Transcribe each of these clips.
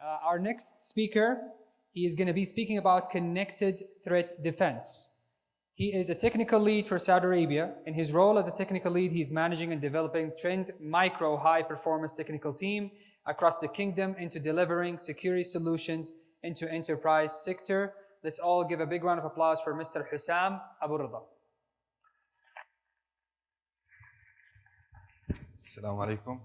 Our next speaker, he is going to be speaking about connected threat defense. He is a technical lead for Saudi Arabia. In his role as a technical lead, he's managing and developing TrendMicro high-performance technical team across the kingdom into delivering security solutions into enterprise sector. Let's all give a big round of applause for Mr. Hussam Abu Rida. Assalamu alaikum.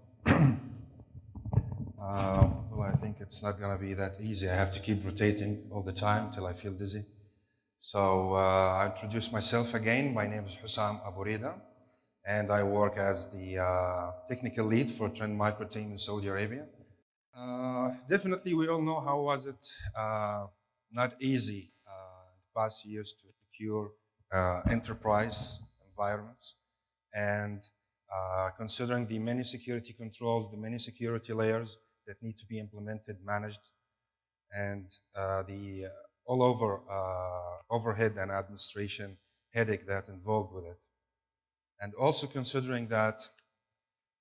Well, I think it's not going to be that easy. I have to keep rotating all the time till I feel dizzy. So I introduce myself again. My name is Hussam Abu Rida, and I work as the technical lead for TrendMicro team in Saudi Arabia. Definitely, we all know how was it not easy in the past years to secure enterprise environments, and considering the many security controls, the many security layers that need to be implemented, managed, and the all over overhead and administration headache that involved with it. And also considering that,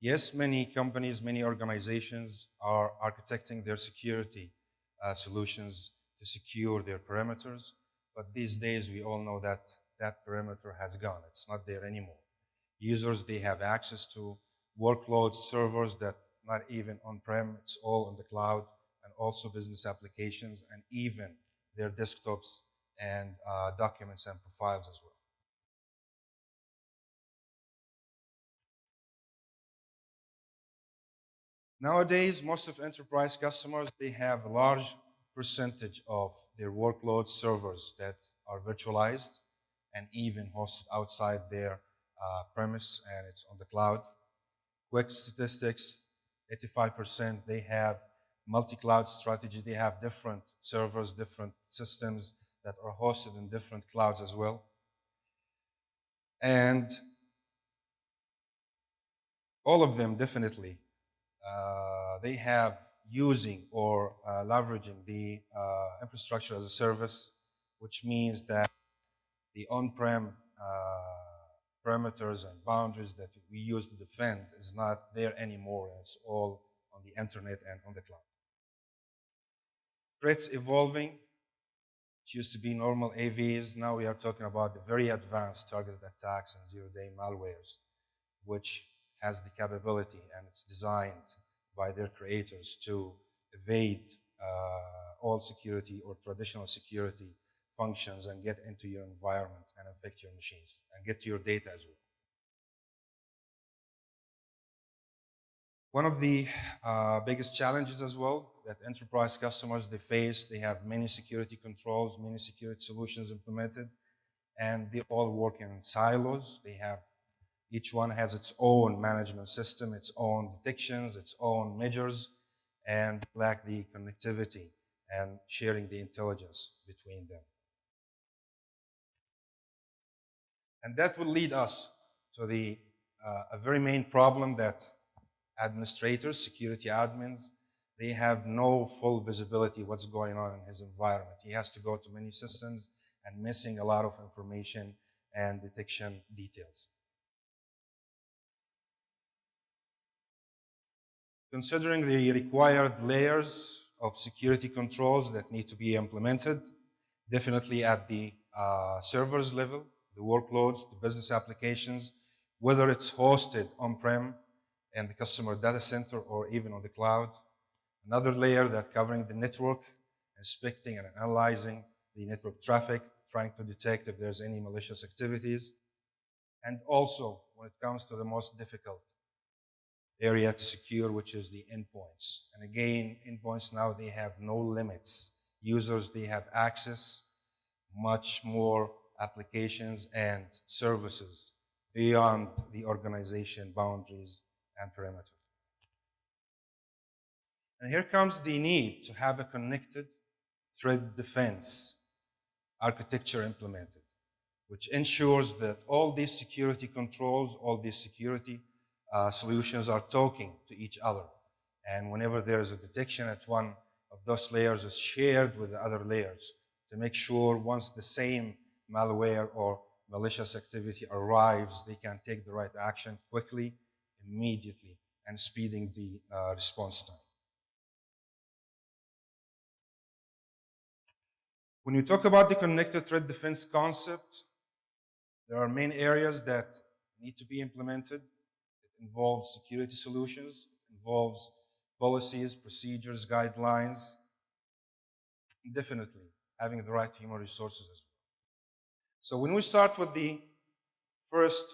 yes, many companies, many organizations are architecting their security solutions to secure their perimeters, but these days we all know that that perimeter has gone. It's not there anymore. Users, they have access to workloads, servers that not even on-prem, it's all on the cloud, and also business applications, and even their desktops and documents and profiles as well. Nowadays, most of enterprise customers, they have a large percentage of their workload servers that are virtualized and even hosted outside their premise, and it's on the cloud. Quick statistics, 85%, they have multi-cloud strategy. They have different servers, different systems that are hosted in different clouds as well. And all of them definitely, they have using or leveraging the infrastructure as a service, which means that the on-prem parameters and boundaries that we use to defend is not there anymore. It's all on the internet and on the cloud. Threats evolving. It used to be normal AVs. Now we are talking about the very advanced targeted attacks and zero-day malwares, which has the capability and it's designed by their creators to evade all security or traditional security functions and get into your environment and affect your machines and get to your data as well. One of the biggest challenges as well that enterprise customers they face, they have many security controls, many security solutions implemented, and they all work in silos. They have, each one has its own management system, its own detections, its own measures, and lack the connectivity and sharing the intelligence between them. And that will lead us to the a very main problem that administrators, security admins, they have no full visibility what's going on in his environment. He has to go to many systems and missing a lot of information and detection details. Considering the required layers of security controls that need to be implemented, definitely at the servers level, the workloads, the business applications, whether it's hosted on-prem in the customer data center or even on the cloud. Another layer that covering the network, inspecting and analyzing the network traffic, trying to detect if there's any malicious activities. And also, when it comes to the most difficult area to secure, which is the endpoints. And again, endpoints now, they have no limits. Users, they have access, much more applications and services beyond the organization boundaries and perimeter. And here comes the need to have a connected threat defense architecture implemented, which ensures that all these security controls, all these security solutions are talking to each other. And whenever there is a detection at one of those layers is shared with the other layers to make sure once the same malware or malicious activity arrives, they can take the right action quickly, immediately, and speeding the response time. When you talk about the connected threat defense concept, there are main areas that need to be implemented. It involves security solutions, it involves policies, procedures, guidelines, and definitely having the right human resources as well. So when we start with the first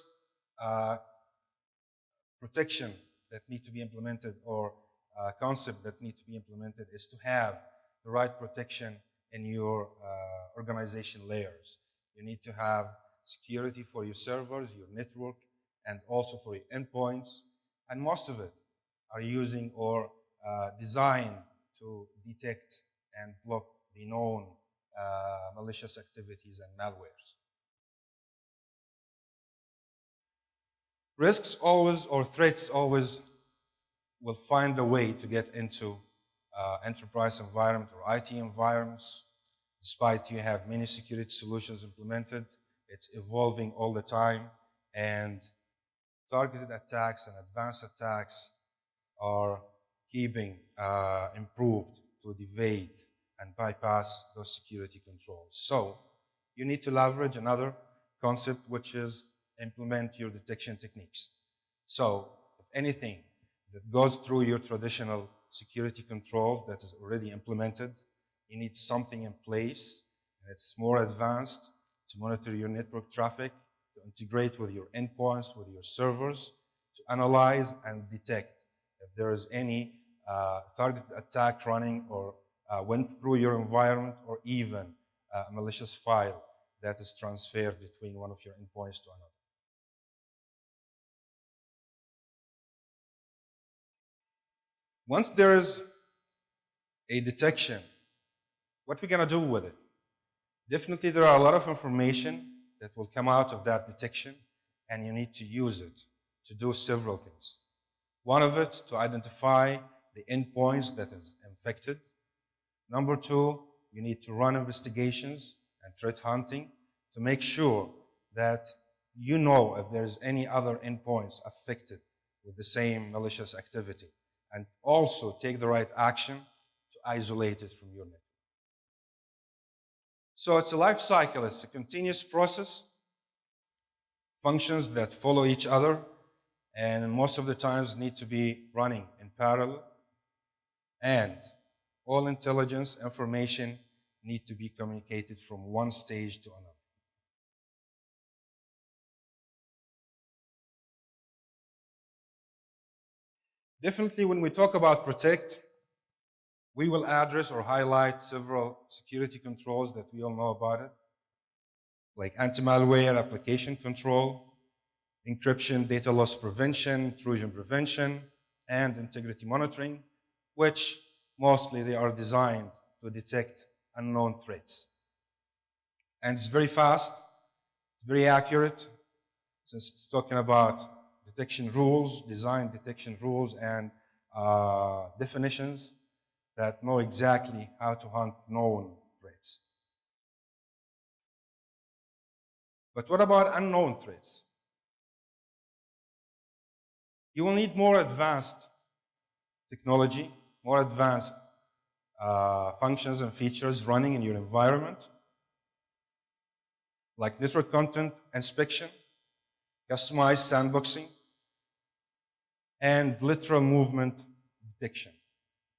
protection that need to be implemented, or concept that need to be implemented, is to have the right protection in your organization layers. You need to have security for your servers, your network, and also for your endpoints. And most of it are using or designed to detect and block the known malicious activities and malwares. Risks always, or threats always, will find a way to get into enterprise environment or IT environments. Despite you have many security solutions implemented, it's evolving all the time, and targeted attacks and advanced attacks are keeping improved to evade and bypass those security controls. So you need to leverage another concept, which is implement your detection techniques. So if anything that goes through your traditional security controls that is already implemented, you need something in place that's more advanced to monitor your network traffic, to integrate with your endpoints, with your servers, to analyze and detect if there is any targeted attack running or went through your environment, or even a malicious file that is transferred between one of your endpoints to another. Once there is a detection, what we're going to do with it? Definitely there are a lot of information that will come out of that detection, and you need to use it to do several things. One of it, to identify the endpoints that is infected. Number two, you need to run investigations and threat hunting to make sure that you know if there's any other endpoints affected with the same malicious activity, and also take the right action to isolate it from your network. So it's a life cycle, it's a continuous process, functions that follow each other, and most of the times need to be running in parallel, and all intelligence information need to be communicated from one stage to another. Definitely when we talk about protect, we will address or highlight several security controls that we all know about it, like anti-malware application control, encryption, data loss prevention, intrusion prevention, and integrity monitoring, which mostly they are designed to detect unknown threats. And it's very fast, it's very accurate, since it's talking about detection rules, design detection rules, and definitions that know exactly how to hunt known threats. But what about unknown threats? You will need more advanced technology, more advanced functions and features running in your environment, like network content inspection, customized sandboxing, and lateral movement detection,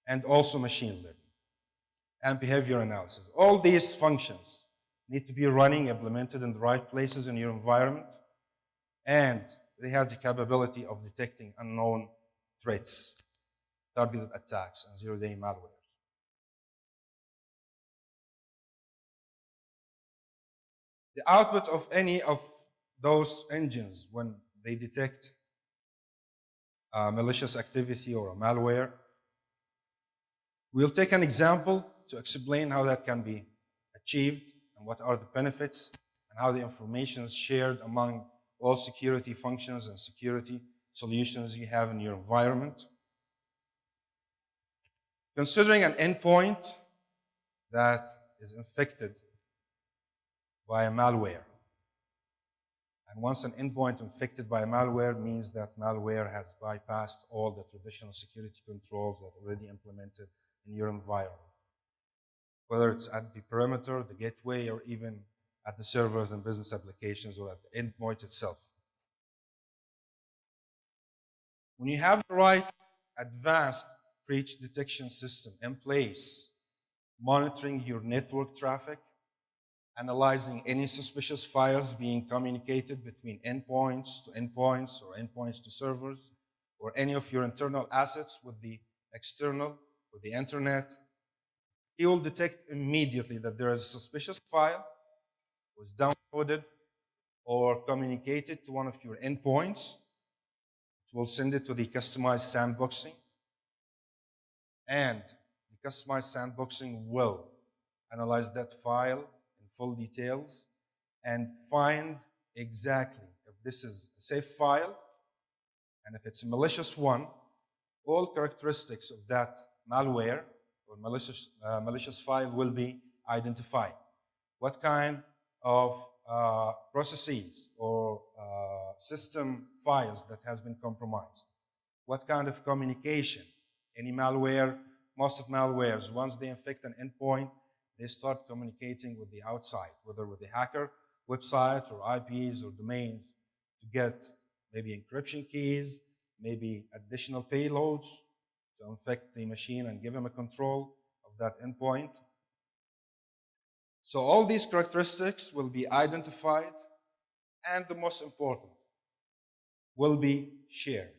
and also machine learning and behavior analysis. All these functions need to be running, implemented in the right places in your environment, and they have the capability of detecting unknown threats, targeted attacks, and zero-day malware. The output of any of those engines when they detect malicious activity or a malware, we'll take an example to explain how that can be achieved and what are the benefits and how the information is shared among all security functions and security solutions you have in your environment. Considering an endpoint that is infected by a malware. And once an endpoint infected by a malware means that malware has bypassed all the traditional security controls that are already implemented in your environment. whether it's at the perimeter, the gateway, or even at the servers and business applications or at the endpoint itself. When you have the right advanced breach detection system in place, monitoring your network traffic, analyzing any suspicious files being communicated between endpoints to endpoints or endpoints to servers, or any of your internal assets with the external, with the internet, he will detect immediately that there is a suspicious file, was downloaded or communicated to one of your endpoints. It will send it to the customized sandboxing, and the customized sandboxing will analyze that file in full details and find exactly if this is a safe file, and if it's a malicious one, all characteristics of that malware or malicious file will be identified. What kind of processes or system files that has been compromised? What kind of communication? Any malware, most of malwares, once they infect an endpoint, they start communicating with the outside, whether with the hacker website or IPs or domains to get maybe encryption keys, maybe additional payloads to infect the machine and give them a control of that endpoint. So all these characteristics will be identified, and the most important, will be shared.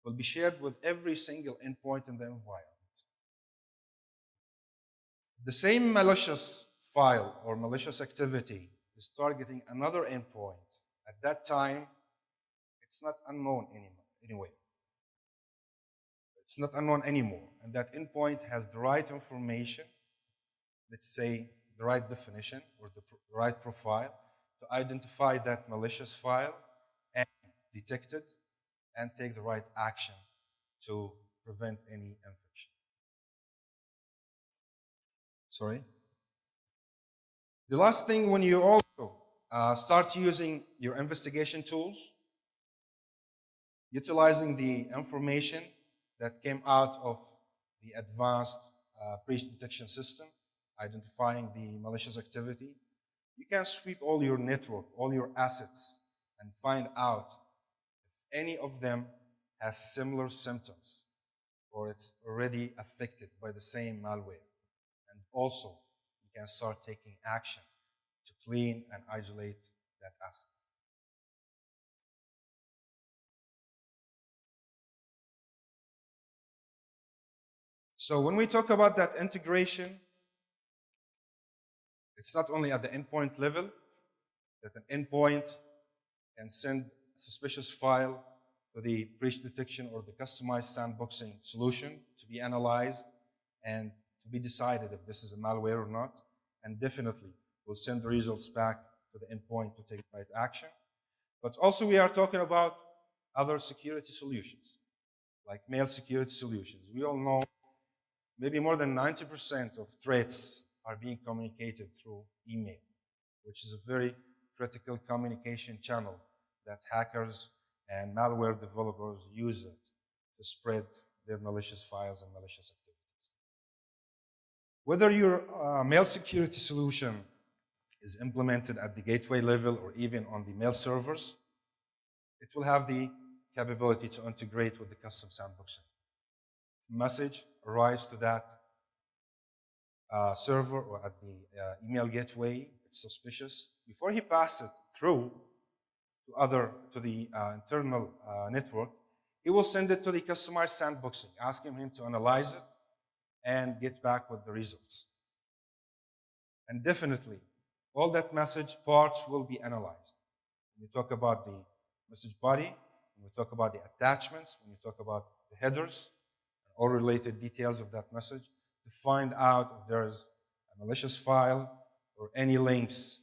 Will be shared with every single endpoint in the environment. The same malicious file or malicious activity is targeting another endpoint. At that time, it's not unknown anyway. It's not unknown anymore. And that endpoint has the right information, let's say the right definition or the right profile, to identify that malicious file and detect it and take the right action to prevent any infection. Sorry. The last thing, when you also start using your investigation tools, utilizing the information that came out of the advanced breach detection system, identifying the malicious activity, you can sweep all your network, all your assets, and find out if any of them has similar symptoms or it's already affected by the same malware. And also, you can start taking action to clean and isolate that asset. So when we talk about that integration, it's not only at the endpoint level that an endpoint can send a suspicious file to the breach detection or the customized sandboxing solution to be analyzed and to be decided if this is a malware or not, and definitely will send the results back to the endpoint to take the right action. But also we are talking about other security solutions, like mail security solutions. We all know maybe more than 90% of threats are being communicated through email, which is a very critical communication channel that hackers and malware developers use it to spread their malicious files and malicious activities. Whether your mail security solution is implemented at the gateway level or even on the mail servers, it will have the capability to integrate with the custom sandboxing. If a message arrives to that server or at the email gateway, it's suspicious. Before he passes it through to the internal network, he will send it to the customized sandboxing, asking him to analyze it and get back with the results. And definitely, all that message parts will be analyzed. When you talk about the message body, when we talk about the attachments, when you talk about the headers, and all related details of that message, to find out if there is a malicious file or any links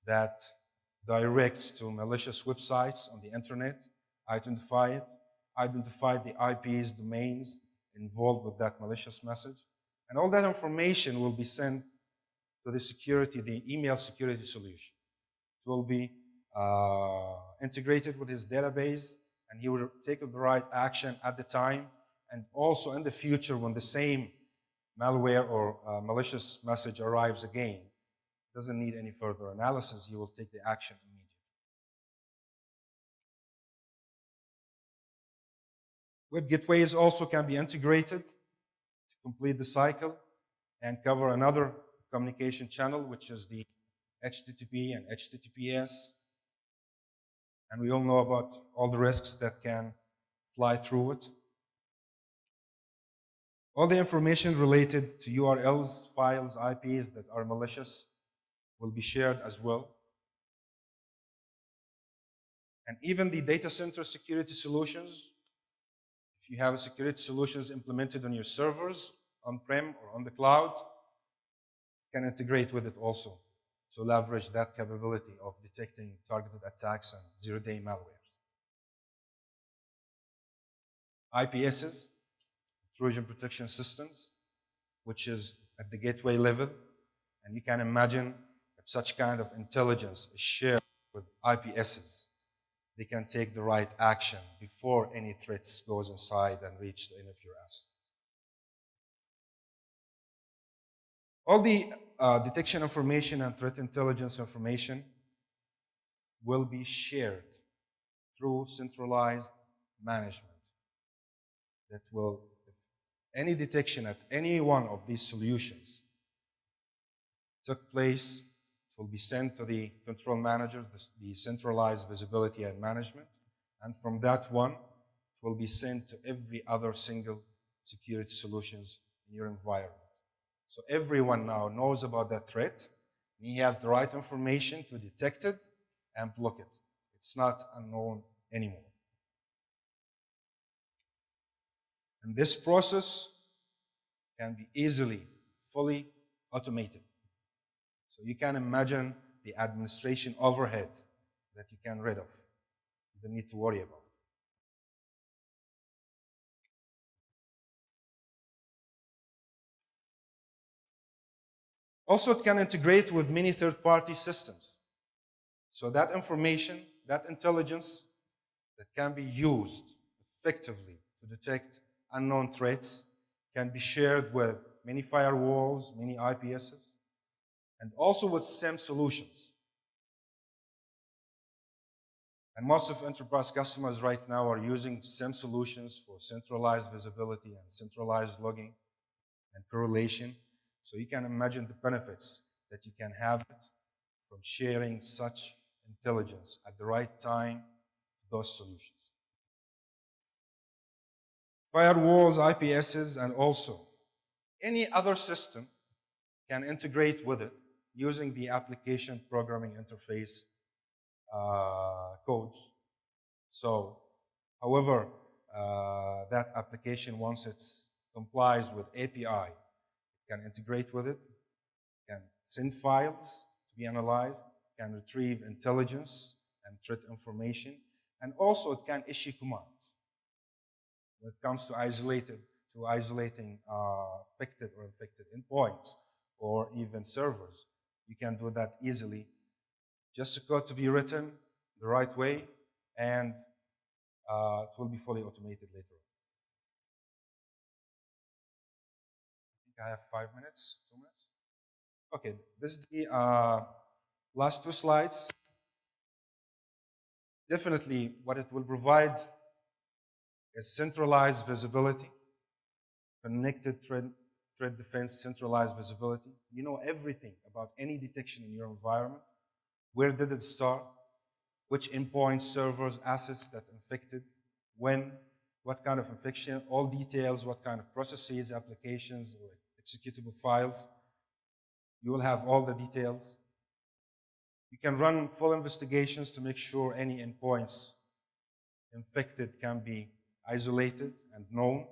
that directs to malicious websites on the internet, identify it, identify the IPs, domains involved with that malicious message, and all that information will be sent to the email security solution. It will be integrated with his database, and he will take the right action at the time, and also in the future when the same malware or malicious message arrives again, it doesn't need any further analysis. You will take the action immediately. Web gateways also can be integrated to complete the cycle and cover another communication channel, which is the HTTP and HTTPS. And we all know about all the risks that can fly through it. All the information related to URLs, files, IPs that are malicious will be shared as well. And even the data center security solutions, if you have security solutions implemented on your servers, on-prem or on the cloud, can integrate with it also to leverage that capability of detecting targeted attacks and zero-day malwares. IPSs, Trojan Protection Systems, which is at the gateway level. And you can imagine if such kind of intelligence is shared with IPSs, they can take the right action before any threats goes inside and reach any of your assets. All the detection information and threat intelligence information will be shared through centralized management that will, if any detection at any one of these solutions took place, it will be sent to the control manager, the centralized visibility and management, and from that one, it will be sent to every other single security solutions in your environment. So everyone now knows about that threat, and he has the right information to detect it and block it. It's not unknown anymore. And this process can be easily, fully automated. So you can imagine the administration overhead that you can rid of. You don't need to worry about. Also, it can integrate with many third-party systems. So that information, that intelligence that can be used effectively to detect unknown threats can be shared with many firewalls, many IPSs, and also with SIEM solutions. And most of enterprise customers right now are using SIEM solutions for centralized visibility and centralized logging and correlation. So you can imagine the benefits that you can have from sharing such intelligence at the right time to those solutions. Firewalls, IPSs, and also any other system can integrate with it using the application programming interface codes. So, however, that application, once it complies with API, it can integrate with it, can send files to be analyzed, can retrieve intelligence and threat information, and also it can issue commands when it comes to isolating affected or infected endpoints or even servers. You can do that easily. Just a code to be written the right way, and it will be fully automated later on. I think I have 5 minutes, 2 minutes. Okay, this is the last 2 slides. Definitely what it will provide is centralized visibility, connected threat defense, centralized visibility. You know everything about any detection in your environment. Where did it start? Which endpoints, servers, assets that infected, when, what kind of infection, all details, what kind of processes, applications, or executable files. You will have all the details. You can run full investigations to make sure any endpoints infected can be isolated and known.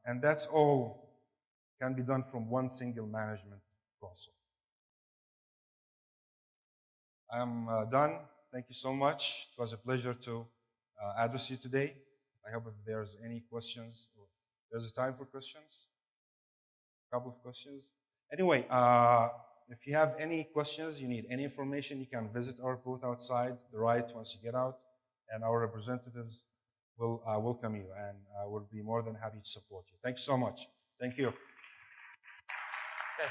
And that's all can be done from one single management console. I'm done. Thank you so much. It was a pleasure to address you today. I hope if there's any questions, or there's a time for questions. A couple of questions. Anyway, if you have any questions, you need any information, you can visit our booth outside the right once you get out, and our representatives will welcome you, and will be more than happy to support you. Thank you so much. Thank you. Okay.